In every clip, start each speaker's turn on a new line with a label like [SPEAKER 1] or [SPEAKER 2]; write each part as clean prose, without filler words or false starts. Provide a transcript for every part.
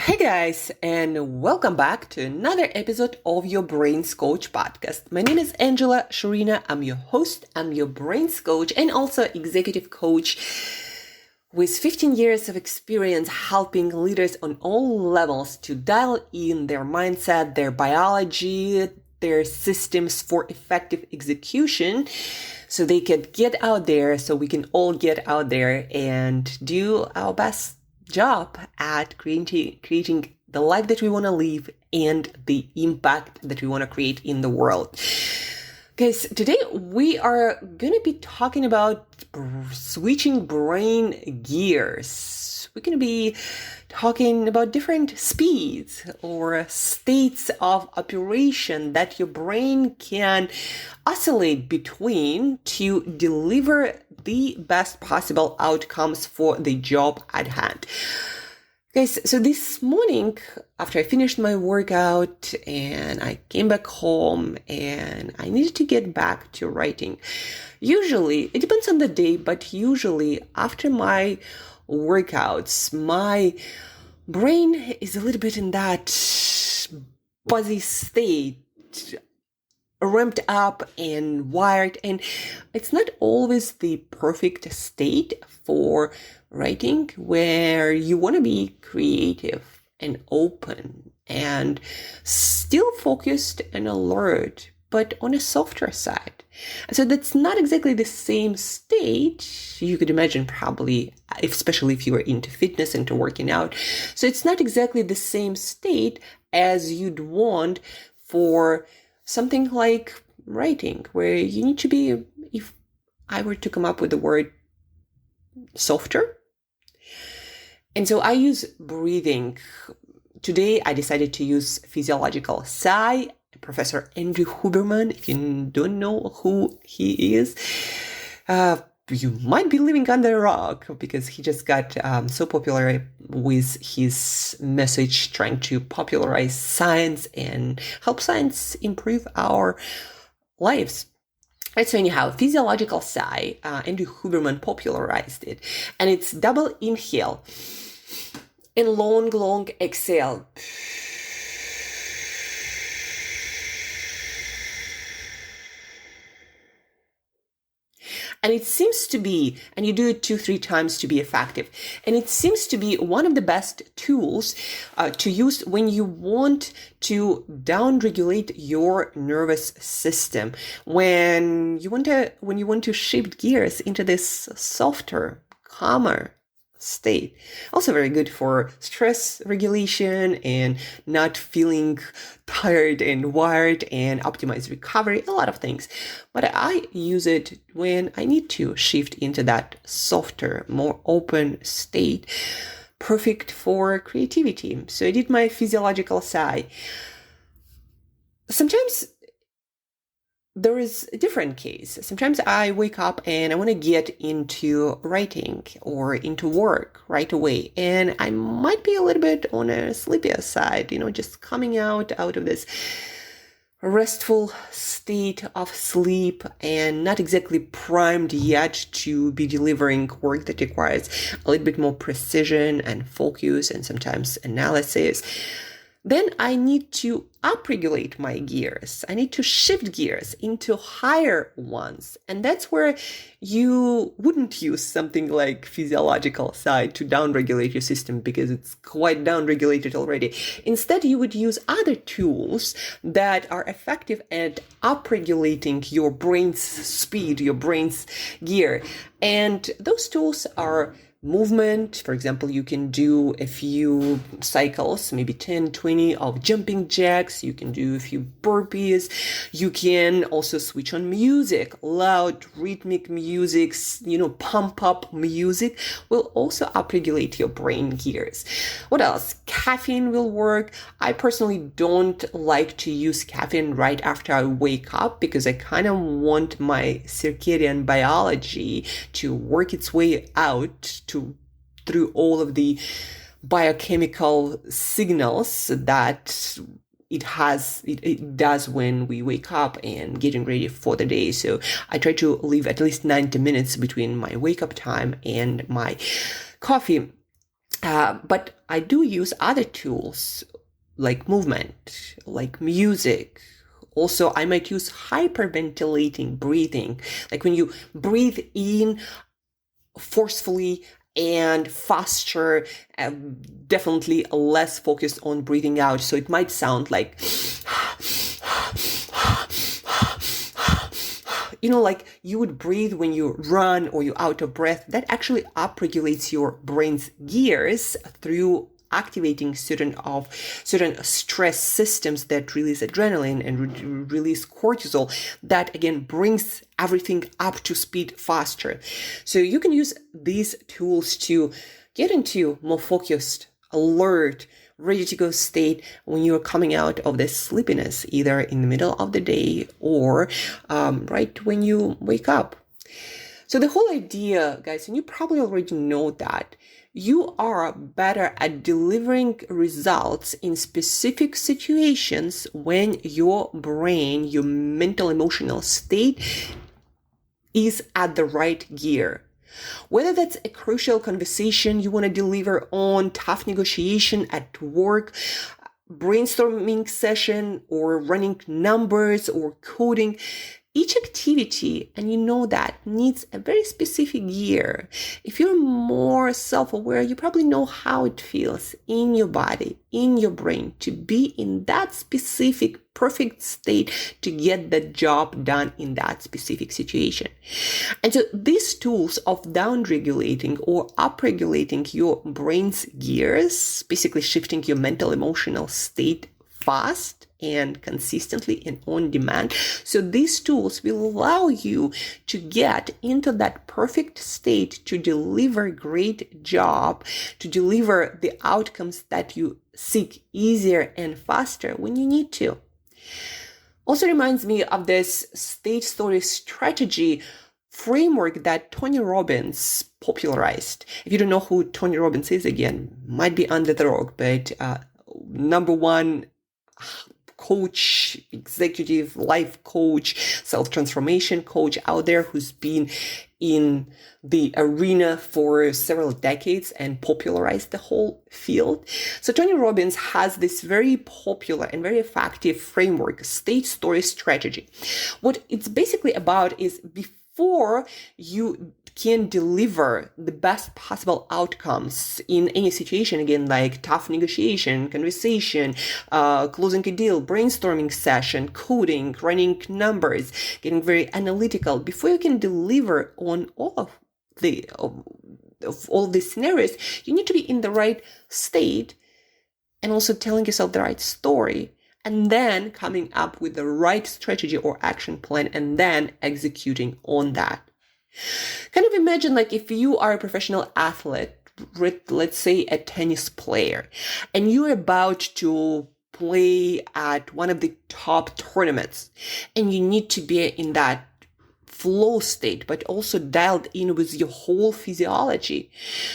[SPEAKER 1] Hey guys, and welcome back to another episode of your Brains Coach podcast. My name is Angela Shurina. I'm your host, I'm your Brains Coach, and also executive coach with 15 years of experience helping leaders on all levels to dial in their mindset, their biology, their systems for effective execution so they can get out there, so we can all get out there and do our best job at creating the life that we want to live and the impact that we want to create in the world. Guys, today we are going to be talking about switching brain gears. We're going to be talking about different speeds or states of operation that your brain can oscillate between to deliver the best possible outcomes for the job at hand. Guys, so this morning, after I finished my workout and I came back home and I needed to get back to writing. Usually, it depends on the day, but usually after my workouts, my brain is a little bit in that buzzy state, ramped up and wired, and it's not always the perfect state for writing where you want to be creative and open and still focused and alert, but on a softer side. So that's not exactly the same state you could imagine, probably, especially if you are into fitness, into working out. So it's not exactly the same state as you'd want for something like writing, where you need to be, if I were to come up with the word, softer. And so I use breathing. Today, I decided to use physiological sigh. Professor Andrew Huberman, if you don't know who he is, you might be living under a rock, because he just got so popular with his message trying to popularize science and help science improve our lives. Right, so anyhow, physiological sigh, Andrew Huberman popularized it, and it's double inhale and long exhale. And it seems to be, and you do it 2-3 times to be effective. And it seems to be one of the best tools to use when you want to downregulate your nervous system, when you want to shift gears into this softer, calmer state. Also very good for stress regulation and not feeling tired and wired, and optimize recovery, a lot of things. But I use it when I need to shift into that softer, more open state, perfect for creativity. So I did my physiological sigh. Sometimes there is a different case. Sometimes I wake up and I want to get into writing or into work right away. And I might be a little bit on a sleepier side, just coming out of this restful state of sleep and not exactly primed yet to be delivering work that requires a little bit more precision and focus and sometimes analysis. Then I need to upregulate my gears. I need to shift gears into higher ones. And that's where you wouldn't use something like physiological side to downregulate your system, because it's quite downregulated already. Instead, you would use other tools that are effective at upregulating your brain's speed, your brain's gear. And those tools are movement. For example, you can do a few cycles, maybe 10, 20 of jumping jacks. You can do a few burpees. You can also switch on music, loud rhythmic music, pump up music will also upregulate your brain gears. What else? Caffeine will work. I personally don't like to use caffeine right after I wake up, because I kind of want my circadian biology to work its way out through all of the biochemical signals that it does when we wake up and getting ready for the day. So I try to leave at least 90 minutes between my wake up time and my coffee. But I do use other tools like movement, like music. Also, I might use hyperventilating breathing, like when you breathe in forcefully and faster, definitely less focused on breathing out. So it might sound like, like you would breathe when you run or you're out of breath. That actually upregulates your brain's gears through activating certain stress systems that release adrenaline and release cortisol. That again brings everything up to speed faster. So you can use these tools to get into more focused, alert, ready to go state when you're coming out of this sleepiness, either in the middle of the day or right when you wake up. So the whole idea, guys, and you probably already know that, you are better at delivering results in specific situations when your brain, your mental emotional state is at the right gear. Whether that's a crucial conversation you want to deliver on, tough negotiation at work, brainstorming session, or running numbers or coding, each activity, and you know that, needs a very specific gear. If you're more self-aware, you probably know how it feels in your body, in your brain, to be in that specific perfect state to get the job done in that specific situation. And so these tools of down-regulating or up-regulating your brain's gears, basically shifting your mental emotional state fast and consistently and on demand. So these tools will allow you to get into that perfect state to deliver a great job, to deliver the outcomes that you seek easier and faster when you need to. Also reminds me of this state story strategy framework that Tony Robbins popularized. If you don't know who Tony Robbins is, again, might be under the rock, but number one coach, executive life coach, self-transformation coach out there who's been in the arena for several decades and popularized the whole field. So Tony Robbins has this very popular and very effective framework, state story strategy. What it's basically about is before you can deliver the best possible outcomes in any situation, again, like tough negotiation, conversation, closing a deal, brainstorming session, coding, running numbers, getting very analytical, before you can deliver on all of all these scenarios, you need to be in the right state and also telling yourself the right story, and then coming up with the right strategy or action plan and then executing on that. Kind of imagine like if you are a professional athlete, let's say a tennis player, and you're about to play at one of the top tournaments, and you need to be in that flow state, but also dialed in with your whole physiology.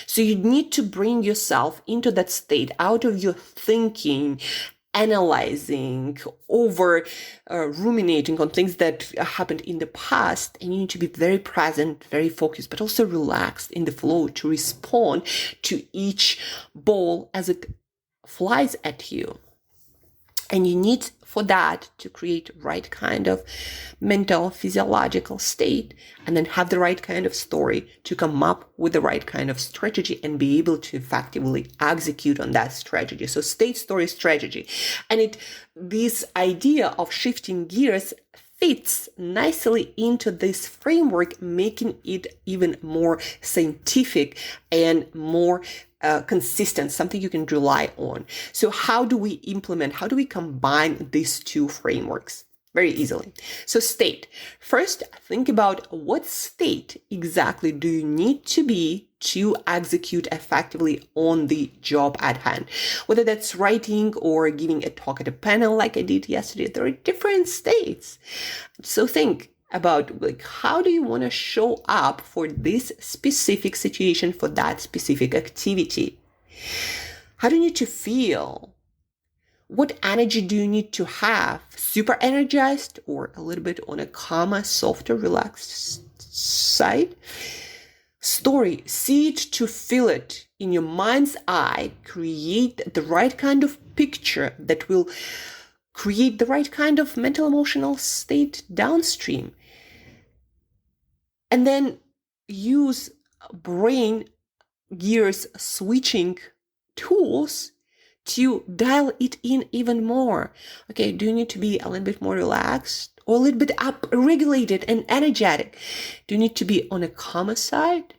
[SPEAKER 1] So you need to bring yourself into that state, out of your thinking, analyzing, ruminating on things that happened in the past, and you need to be very present, very focused, but also relaxed in the flow to respond to each ball as it flies at you. And you need for that to create right kind of mental, physiological state, and then have the right kind of story to come up with the right kind of strategy and be able to effectively execute on that strategy. So state, story, strategy. And this idea of shifting gears fits nicely into this framework, making it even more scientific and more consistent, something you can rely on. So how do we combine these two frameworks? Very easily. So state. First, think about what state exactly do you need to be to execute effectively on the job at hand. Whether that's writing or giving a talk at a panel like I did yesterday, there are different states. So think about like, how do you want to show up for this specific situation, for that specific activity? How do you need to feel? What energy do you need to have? Super energized or a little bit on a calmer, softer, relaxed side? Story, see it to feel it. in your mind's eye, create the right kind of picture that will create the right kind of mental emotional state downstream. And then use brain gears switching tools to dial it in even more. Okay, do you need to be a little bit more relaxed or a little bit up-regulated and energetic? Do you need to be on a calmer side?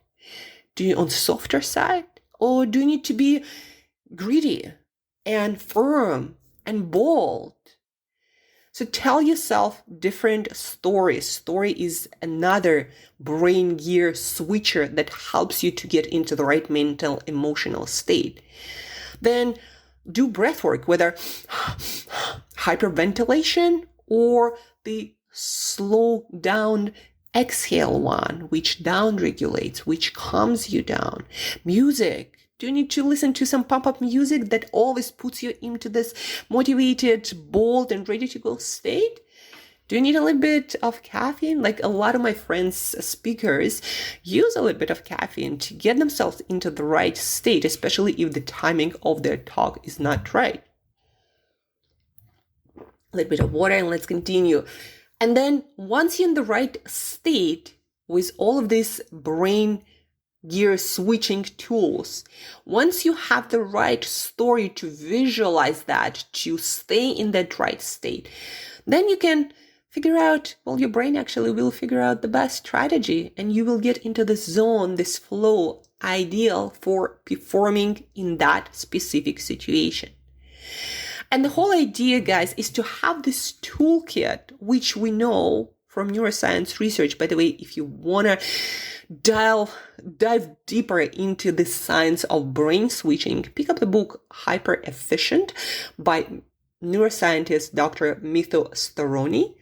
[SPEAKER 1] Do you on softer side? Or do you need to be gritty and firm and bold? So tell yourself different stories. Story is another brain gear switcher that helps you to get into the right mental emotional state. Then do breath work, whether hyperventilation or the slow down exhale one, which down regulates, which calms you down. Music. Do you need to listen to some pop-up music that always puts you into this motivated, bold, and ready to go state? Do you need a little bit of caffeine? Like a lot of my friends, speakers, use a little bit of caffeine to get themselves into the right state, especially if the timing of their talk is not right. A little bit of water and let's continue. And then once you're in the right state with all of these brain gear switching tools, once you have the right story to visualize that, to stay in that right state, then you can figure out, well, your brain actually will figure out the best strategy and you will get into this zone, this flow, ideal for performing in that specific situation. And the whole idea, guys, is to have this toolkit, which we know from neuroscience research. By the way, if you want to dive deeper into the science of brain switching, pick up the book Hyper Efficient by neuroscientist Dr. Mitho Storoni.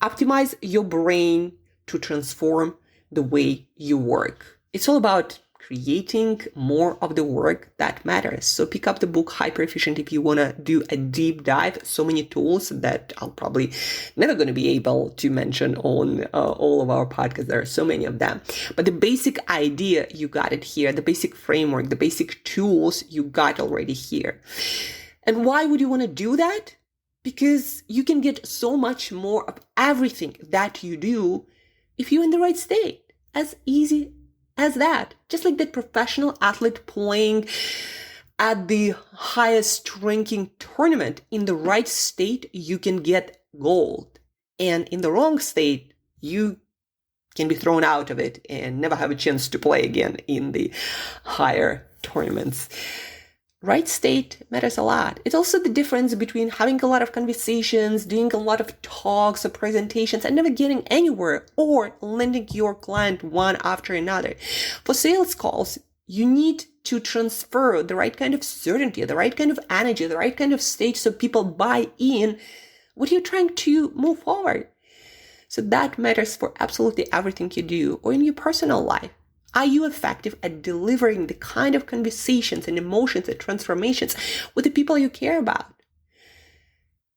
[SPEAKER 1] Optimize your brain to transform the way you work. It's all about creating more of the work that matters. So pick up the book Hyper Efficient if you want to do a deep dive. So many tools that I'll probably never going to be able to mention on all of our podcasts. There are so many of them. But the basic idea, you got it here. The basic framework, the basic tools, you got already here. And why would you want to do that? Because you can get so much more of everything that you do if you're in the right state. As easy as that. Just like that professional athlete playing at the highest ranking tournament. In the right state, you can get gold. And in the wrong state, you can be thrown out of it and never have a chance to play again in the higher tournaments. Right state matters a lot. It's also the difference between having a lot of conversations, doing a lot of talks or presentations and never getting anywhere, or landing your client one after another. For sales calls, you need to transfer the right kind of certainty, the right kind of energy, the right kind of state so people buy in what you're trying to move forward. So that matters for absolutely everything you do or in your personal life. Are you effective at delivering the kind of conversations and emotions and transformations with the people you care about?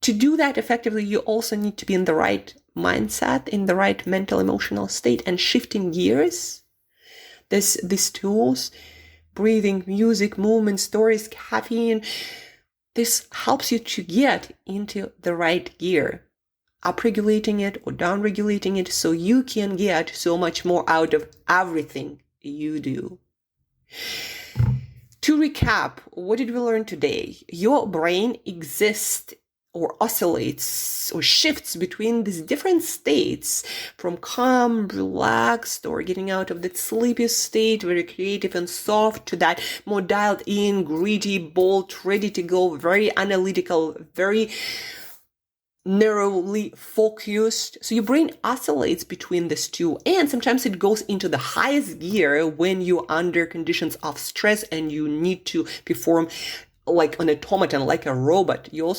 [SPEAKER 1] To do that effectively, you also need to be in the right mindset, in the right mental, emotional state, and shifting gears. These tools, breathing, music, movement, stories, caffeine, this helps you to get into the right gear, upregulating it or downregulating it so you can get so much more out of everything you do. To recap, what did we learn today? Your brain exists or oscillates or shifts between these different states, from calm, relaxed, or getting out of that sleepy state, very creative and soft, to that more dialed in, gritty, bold, ready to go, very analytical, very narrowly focused. So your brain oscillates between these two, and sometimes it goes into the highest gear when you're under conditions of stress and you need to perform like an automaton, like a robot. Your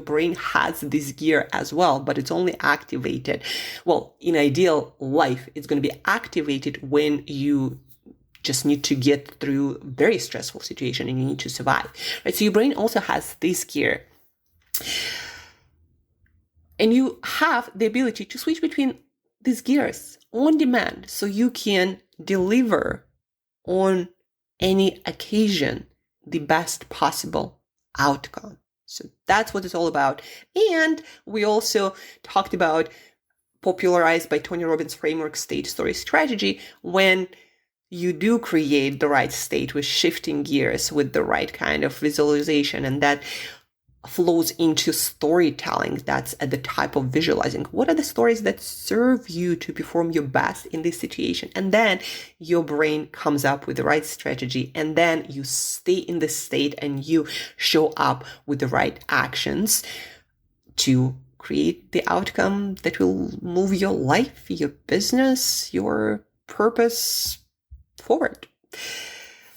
[SPEAKER 1] brain has this gear as well, but it's only activated. Well, in ideal life, it's going to be activated when you just need to get through very stressful situation and you need to survive, right? So your brain also has this gear. And you have the ability to switch between these gears on demand so you can deliver on any occasion the best possible outcome. So that's what it's all about. And we also talked about, popularized by Tony Robbins' framework, state, story, strategy, when you do create the right state with shifting gears, with the right kind of visualization, and that flows into storytelling. That's at the type of visualizing. What are the stories that serve you to perform your best in this situation? And then your brain comes up with the right strategy, and then you stay in the state and you show up with the right actions to create the outcome that will move your life, your business, your purpose forward.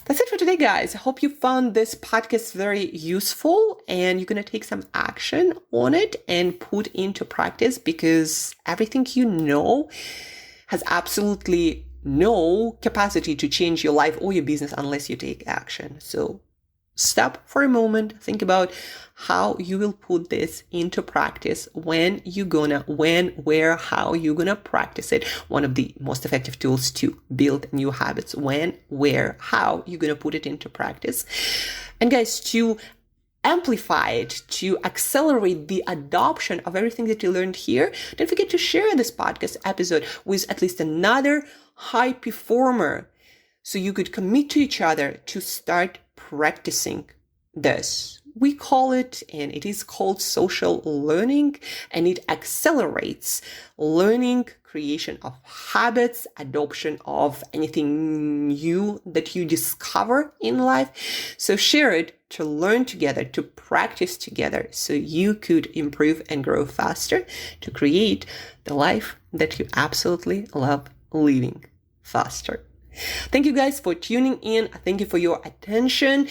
[SPEAKER 1] That's it for today, guys. I hope you found this podcast very useful and you're going to take some action on it and put into practice, because everything you know has absolutely no capacity to change your life or your business unless you take action. So stop for a moment, think about how you will put this into practice, when, where, how you're gonna practice it. One of the most effective tools to build new habits: when, where, how you're gonna put it into practice. And guys, to amplify it, to accelerate the adoption of everything that you learned here, don't forget to share this podcast episode with at least another high performer, so you could commit to each other to start practicing this. We call it, and it is called, social learning, and it accelerates learning, creation of habits, adoption of anything new that you discover in life. So share it to learn together, to practice together, so you could improve and grow faster, to create the life that you absolutely love living faster. Thank you guys for tuning in. Thank you for your attention.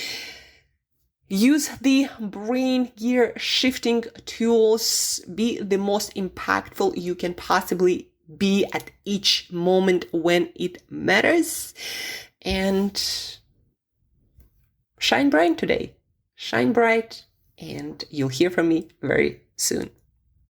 [SPEAKER 1] Use the brain gear shifting tools. Be the most impactful you can possibly be at each moment when it matters. And shine bright today. Shine bright, and you'll hear from me very soon.